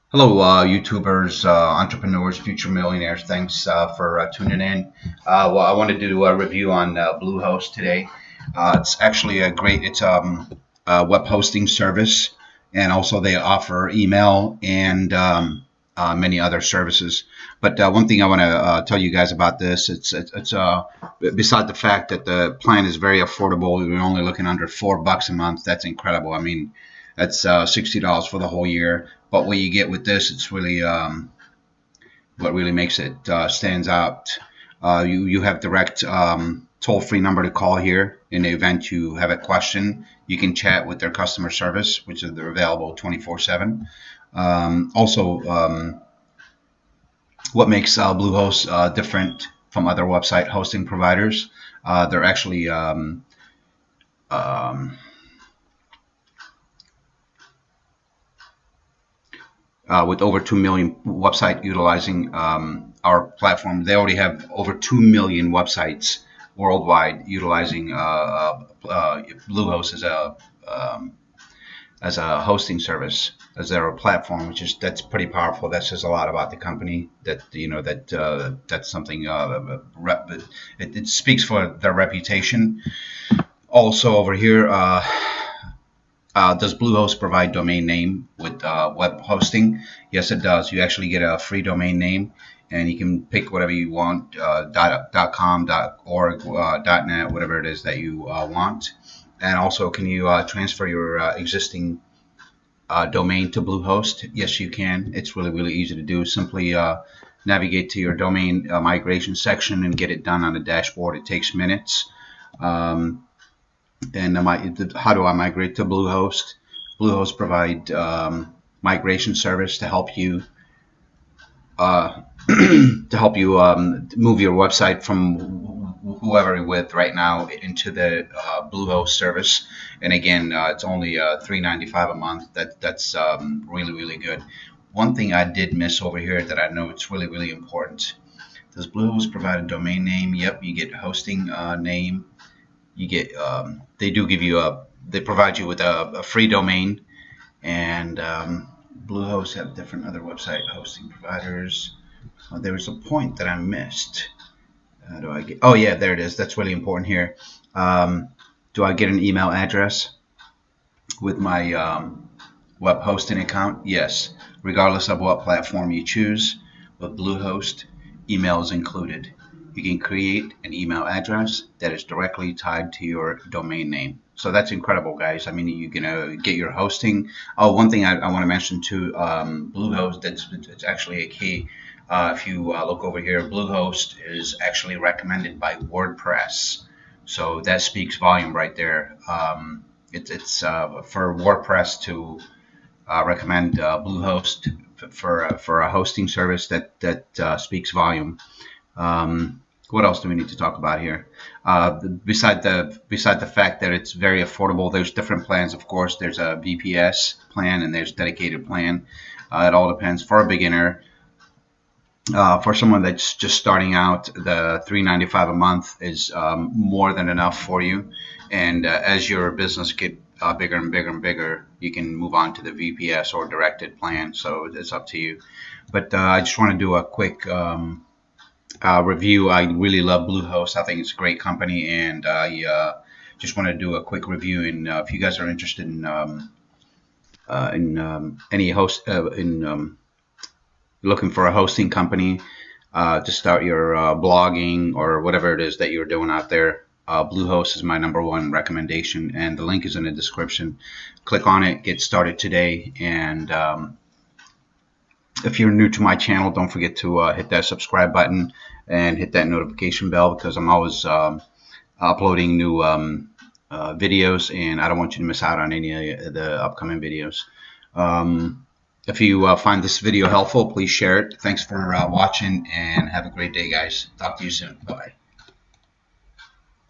Hello, YouTubers, entrepreneurs, future millionaires. Thanks for tuning in. Well, I wanted to do a review on Bluehost today. It's actually a great. It's a web hosting service, and also they offer email and many other services. But one thing I want to tell you guys about this, it's beside the fact that the plan is very affordable. We're only looking under $4 a month. That's incredible. I mean, that's $60 for the whole year. But what you get with this, it's really what really makes it stands out. You have direct toll-free number to call here in the event you have a question. You can chat with their customer service, which is they're available 24/7. Also, what makes Bluehost different from other website hosting providers? They're actually with over 2 million website utilizing our platform. They already have over 2 million websites worldwide utilizing Bluehost as a hosting service, as their platform, that's pretty powerful. That says a lot about the company. That that's something. It speaks for their reputation. Also over here. Does Bluehost provide domain name with web hosting? Yes, it does. You actually get a free domain name, and you can pick whatever you want, .com, .org, .net, whatever it is that you want. And also, can you transfer your existing domain to Bluehost? Yes, you can. It's really, really easy to do. Simply navigate to your domain migration section and get it done on the dashboard. It takes minutes. And how do I migrate to Bluehost? Bluehost provide migration service to help you move your website from whoever you're with right now into the Bluehost service. And again, it's only $3.95 a month. That's really, really good. One thing I did miss over here that I know it's really, really important. Does Bluehost provide a domain name? Yep, you get hosting name. You get they do give you they provide you with a free domain, and Bluehost have different other website hosting providers. There was a point that I missed. Do I get? Oh yeah, there it is. That's really important here. Do I get an email address with my web hosting account? Yes, regardless of what platform you choose. With Bluehost, email is included. You can create an email address that is directly tied to your domain name. So that's incredible, guys. I mean, you can get your hosting. Oh, one thing I want to mention too, Bluehost, it's actually a key. If you look over here, Bluehost is actually recommended by WordPress. So that speaks volume right there. It's for WordPress to recommend Bluehost for a hosting service that speaks volume. What else do we need to talk about here? Beside the fact that it's very affordable, there's different plans. Of course, there's a VPS plan and there's dedicated plan. It all depends. For a beginner, for someone that's just starting out, the $3.95 a month is more than enough for you. And as your business get bigger and bigger and bigger, you can move on to the VPS or directed plan. So it's up to you. But I just want to do a quick review. I really love Bluehost. I think it's a great company, and I just want to do a quick review. And if you guys are interested in any host looking for a hosting company to start your blogging or whatever it is that you're doing out there, Bluehost is my #1 recommendation, and the link is in the description. Click on it, get started today, and if you're new to my channel, don't forget to hit that subscribe button and hit that notification bell, because I'm always uploading new videos, and I don't want you to miss out on any of the upcoming videos. If you find this video helpful, please share it. Thanks for watching, and have a great day, guys. Talk to you soon. Bye.